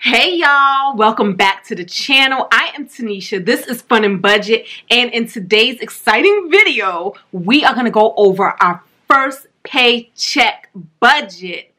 Hey y'all, welcome back to the channel. I am Tinesha. This is Fun and Budget, and in today's exciting video, we are going to go over our first paycheck budget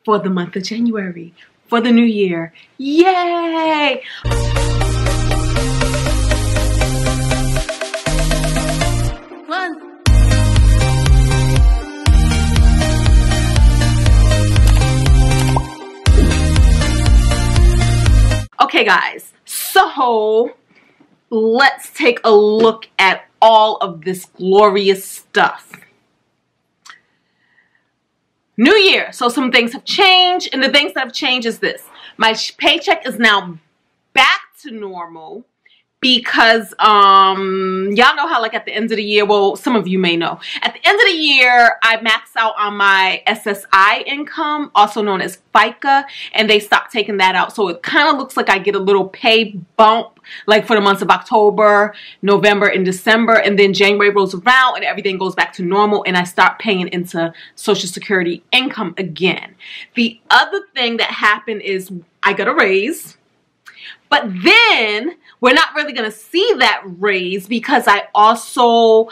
for the month of January, for the new year. Yay! Okay guys, so let's take a look at all of this glorious stuff. New year, so some things have changed, and the things that have changed is this. My paycheck is now back to normal because y'all know how like at the end of the year, well, some of you may know, at the end of the year I max out on my SSI income, also known as FICA, and they stopped taking that out, so it kind of looks like I get a little pay bump like for the months of October, November, and December, and then January rolls around and everything goes back to normal and I start paying into Social Security income again. The other thing that happened is I got a raise. But then we're not really going to see that raise because I also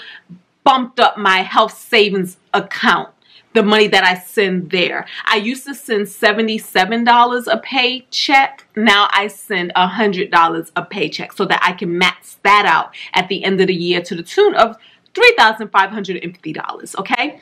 bumped up my health savings account, the money that I send there. I used to send $77 a paycheck. Now I send $100 a paycheck so that I can max that out at the end of the year to the tune of $3,550, okay?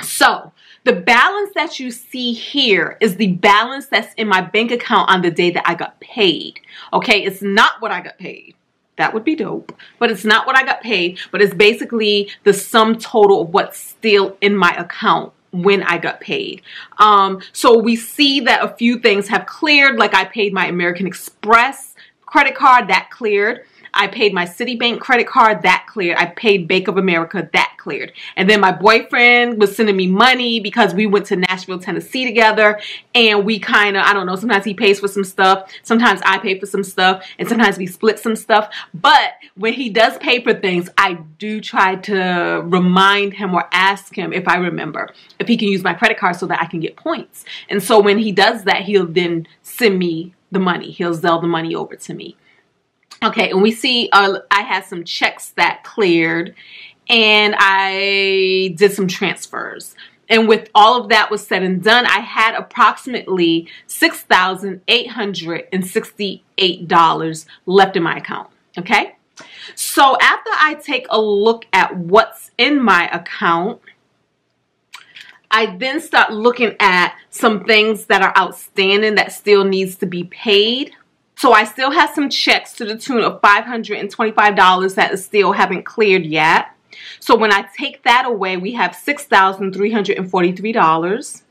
So the balance that you see here is the balance that's in my bank account on the day that I got paid. Okay, it's not what I got paid. That would be dope, but it's not what I got paid, but it's basically the sum total of what's still in my account when I got paid. So we see that a few things have cleared, like I paid my American Express credit card, that cleared. I paid my Citibank credit card, that cleared. I paid Bank of America, that cleared. And then my boyfriend was sending me money because we went to Nashville, Tennessee together. And we kind of, I don't know, sometimes he pays for some stuff. Sometimes I pay for some stuff. And sometimes we split some stuff. But when he does pay for things, I do try to remind him or ask him if I remember, if he can use my credit card so that I can get points. And so when he does that, he'll then send me the money. He'll Zelle the money over to me. Okay, and we see I had some checks that cleared and I did some transfers. And with all of that was said and done, I had approximately $6,868 left in my account, okay? So after I take a look at what's in my account, I then start looking at some things that are outstanding that still needs to be paid. So I still have some checks to the tune of $525 that still haven't cleared yet. So when I take that away, we have $6,343.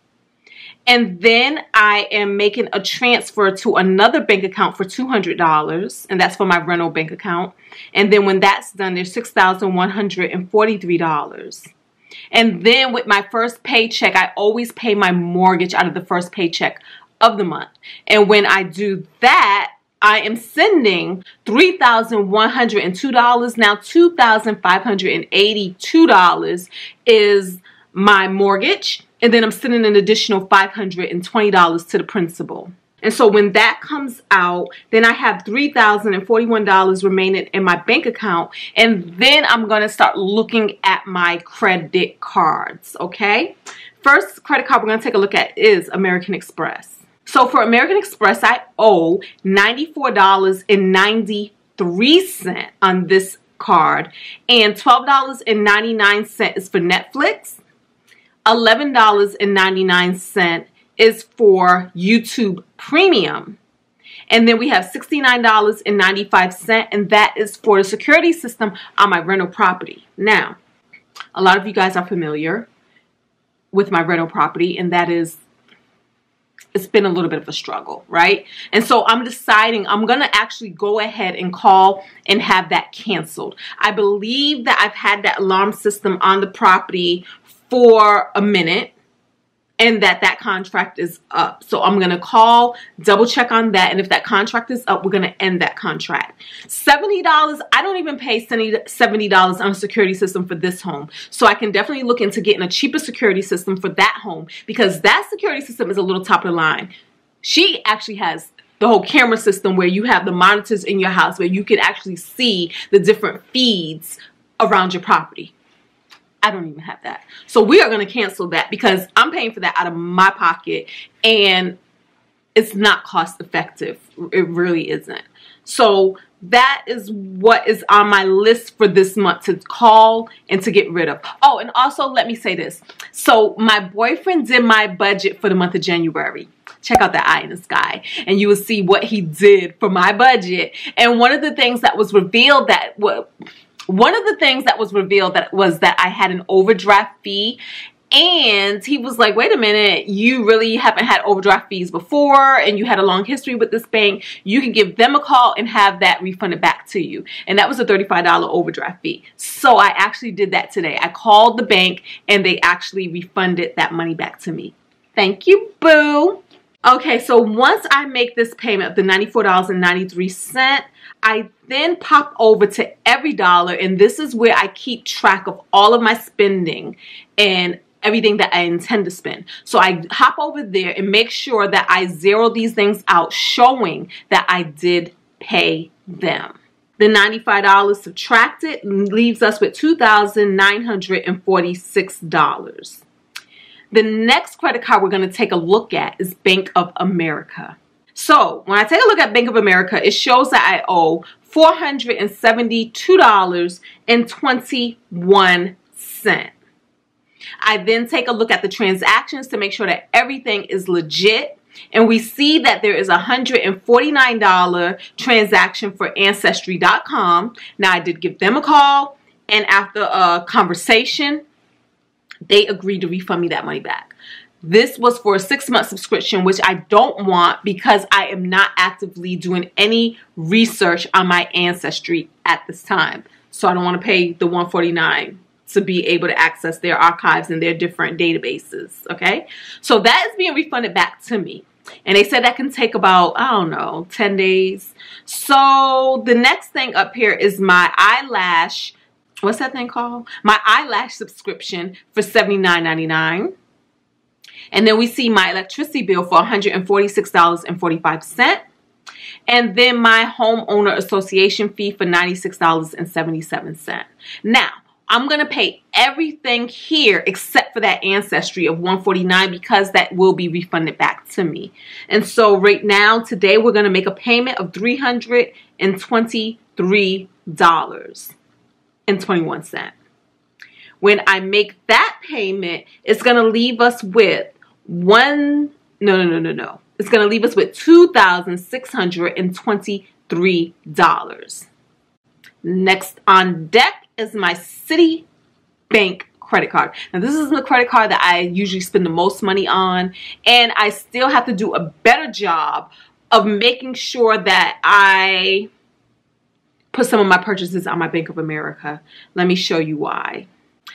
And then I am making a transfer to another bank account for $200, and that's for my rental bank account. And then when that's done, there's $6,143. And then with my first paycheck, I always pay my mortgage out of the first paycheck of the month. And when I do that, I am sending $3,102. Now $2,582 is my mortgage. And then I'm sending an additional $520 to the principal. And so when that comes out, then I have $3,041 remaining in my bank account. And then I'm going to start looking at my credit cards, okay? First credit card we're going to take a look at is American Express. So for American Express, I owe $94.93 on this card, and $12.99 is for Netflix, $11.99 is for YouTube Premium, and then we have $69.95, and that is for the security system on my rental property. Now, a lot of you guys are familiar with my rental property, and that is, it's been a little bit of a struggle, right? And so I'm deciding I'm going to actually go ahead and call and have that canceled. I believe that I've had that alarm system on the property for a minute and that contract is up. So I'm going to call, double check on that. And if that contract is up, we're going to end that contract. $70, I don't even pay $70 on a security system for this home. So I can definitely look into getting a cheaper security system for that home, because that security system is a little top of the line. She actually has the whole camera system where you have the monitors in your house where you can actually see the different feeds around your property. I don't even have that. So we are going to cancel that because I'm paying for that out of my pocket and it's not cost effective. It really isn't. So that is what is on my list for this month to call and to get rid of. Oh, and also let me say this. So my boyfriend did my budget for the month of January. Check out the eye in the sky and you will see what he did for my budget. And one of the things that was revealed that was that I had an overdraft fee. And he was like, wait a minute, you really haven't had overdraft fees before and you had a long history with this bank. You can give them a call and have that refunded back to you. And that was a $35 overdraft fee. So I actually did that today. I called the bank and they actually refunded that money back to me. Thank you, boo. Okay, so once I make this payment of the $94.93, I then pop over to Every Dollar, and this is where I keep track of all of my spending and everything that I intend to spend. So I hop over there and make sure that I zero these things out, showing that I did pay them. The $95 subtracted leaves us with $2,946. The next credit card we're going to take a look at is Bank of America. So when I take a look at Bank of America, it shows that I owe $472.21. I then take a look at the transactions to make sure that everything is legit. And we see that there is a $149 transaction for Ancestry.com. Now, I did give them a call, and after a conversation, they agreed to refund me that money back. This was for a 6-month subscription, which I don't want because I am not actively doing any research on my Ancestry at this time. So I don't want to pay the $149 to be able to access their archives and their different databases, okay? So that is being refunded back to me. And they said that can take about, I don't know, 10 days. So the next thing up here is my eyelash, what's that thing called? My eyelash subscription for $79.99. And then we see my electricity bill for $146.45. And then my homeowner association fee for $96.77. Now, I'm going to pay everything here except for that Ancestry of $149 because that will refunded back to me. And so right now, today, we're going to make a payment of $323.21. When I make that payment, it's going to leave us with It's going to leave us with $2,623. Next on deck is my Citibank credit card. Now, this is the credit card that I usually spend the most money on, and I still have to do a better job of making sure that I put some of my purchases on my Bank of America. Let me show you why.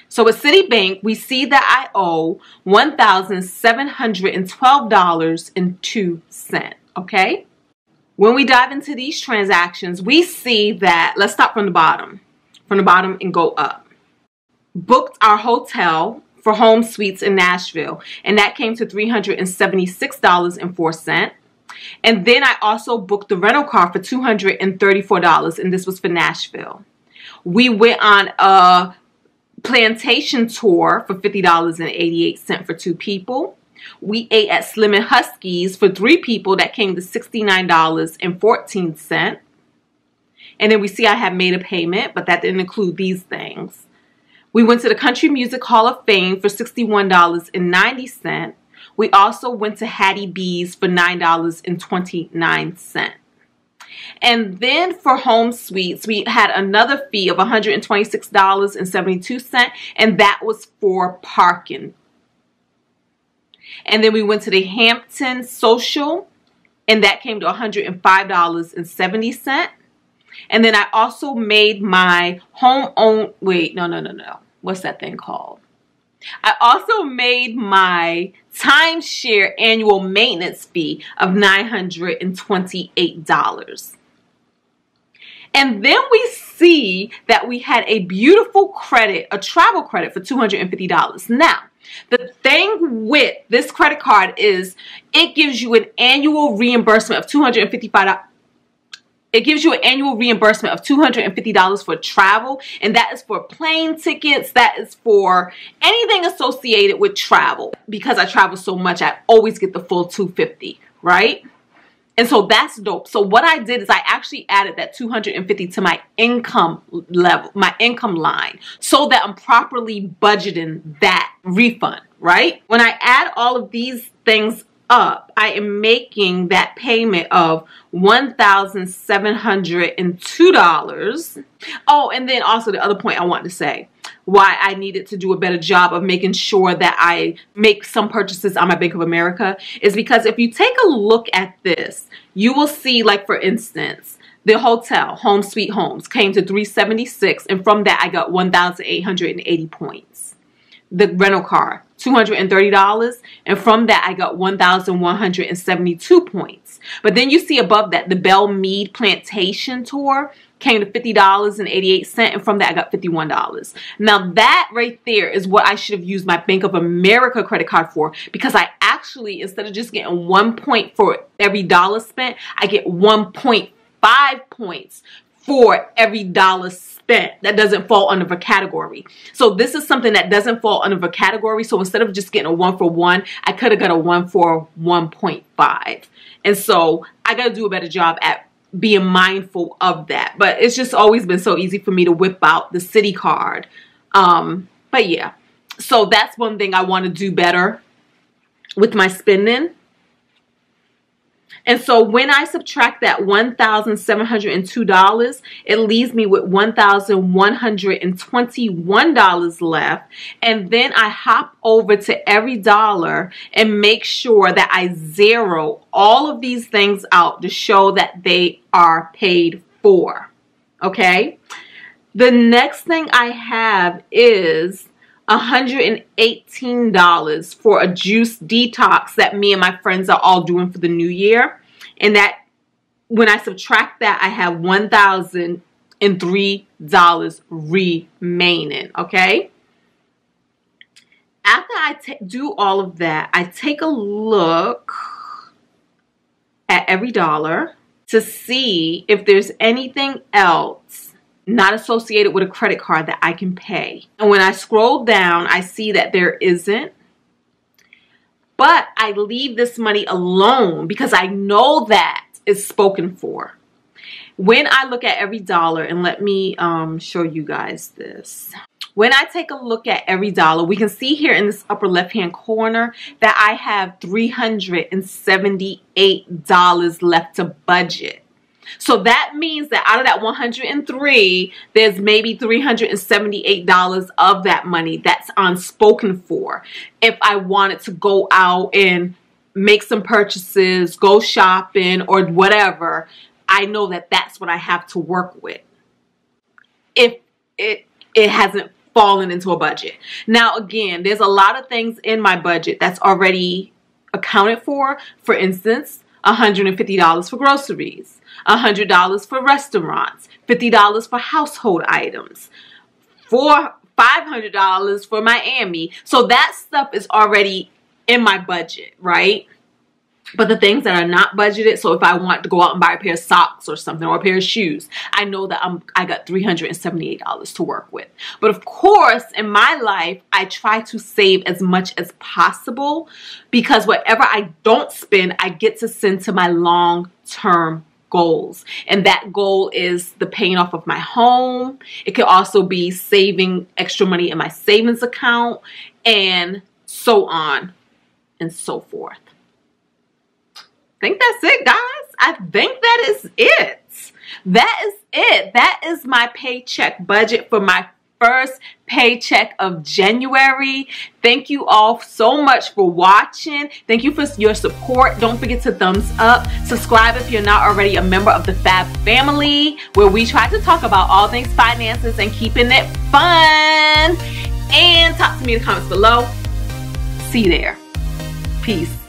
So with Citibank, we see that I owe $1,712.02, okay? When we dive into these transactions, we see that, let's start from the bottom and go up. Booked our hotel for Home Suites in Nashville, and that came to $376.04. And then I also booked the rental car for $234, and this was for Nashville. We went on a plantation tour for $50.88 for 2 people. We ate at Slim and Husky's for 3 people. That came to $69.14. And then we see I have made a payment, but that didn't include these things. We went to the Country Music Hall of Fame for $61.90. We also went to Hattie B's for $9.29. And then for Home Suites, we had another fee of $126.72, and that was for parking. And then we went to the Hampton Social, and that came to $105.70. And then I also made my what's that thing called? I also made my timeshare annual maintenance fee of $928. And then we see that we had a beautiful credit, a travel credit for $250. Now, The thing with this credit card is it gives you an annual reimbursement of $255. It gives you an annual reimbursement of $250 for travel, and that is for plane tickets. That is for anything associated with travel. Because I travel so much, I always get the full $250, right? And so that's dope. So what I did is I actually added that $250 to my income level, my income line, so that I'm properly budgeting that refund, right? When I add all of these things up, I am making that payment of $1,702. Oh, and then also the other point I want to say, why I needed to do a better job of making sure that I make some purchases on my Bank of America is because if you take a look at this, you will see, like, for instance, the hotel, Home Sweet Homes, came to $376, and from that I got 1,880 points. The rental car, $230, and from that I got 1,172 points. But then you see above that the Belle Meade Plantation Tour came to $50.88, and from that I got $51. Now that right there is what I should have used my Bank of America credit card for, because I actually, instead of just getting 1 point for every dollar spent, I get 1.5 points for every dollar spent. That doesn't fall under a category. So this is something that doesn't fall under a category. So instead of just getting a 1 for 1, I could have got a 1 for 1.5. And so I got to do a better job at being mindful of that. But it's just always been so easy for me to whip out the city card. But yeah, so that's one thing I want to do better with my spending. And so when I subtract that $1,702, it leaves me with $1,121 left. And then I hop over to every dollar and make sure that I zero all of these things out to show that they are paid for. Okay? The next thing I have is $118 for a juice detox that me and my friends are all doing for the new year. And that, when I subtract that, I have $1,003 remaining, okay? After I do all of that, I take a look at every dollar to see if there's anything else not associated with a credit card that I can pay. And when I scroll down, I see that there isn't. But I leave this money alone because I know that it's spoken for. When I look at every dollar, and let me show you guys this. When I take a look at every dollar, we can see here in this upper left-hand corner that I have $378 left to budget. So that means that out of that 103, there's maybe $378 of that money that's unspoken for. If I wanted to go out and make some purchases, go shopping, or whatever, I know that that's what I have to work with. If it hasn't fallen into a budget. Now, again, there's a lot of things in my budget that's already accounted for. For instance, $150 for groceries, $100 for restaurants, $50 for household items, $500 for Miami. So that stuff is already in my budget, right? But the things that are not budgeted, so if I want to go out and buy a pair of socks or something, or a pair of shoes, I know that I got $378 to work with. But of course, in my life, I try to save as much as possible, because whatever I don't spend, I get to send to my long-term goals. And that goal is the paying off of my home. It could also be saving extra money in my savings account, and so on and so forth. I think that's it, guys. I think that is it. That is it. That is my paycheck budget for my first paycheck of January. Thank you all so much for watching. Thank you for your support. Don't forget to thumbs up. Subscribe if you're not already a member of the Fab family, where we try to talk about all things finances and keeping it fun. And talk to me in the comments below. See you there. Peace.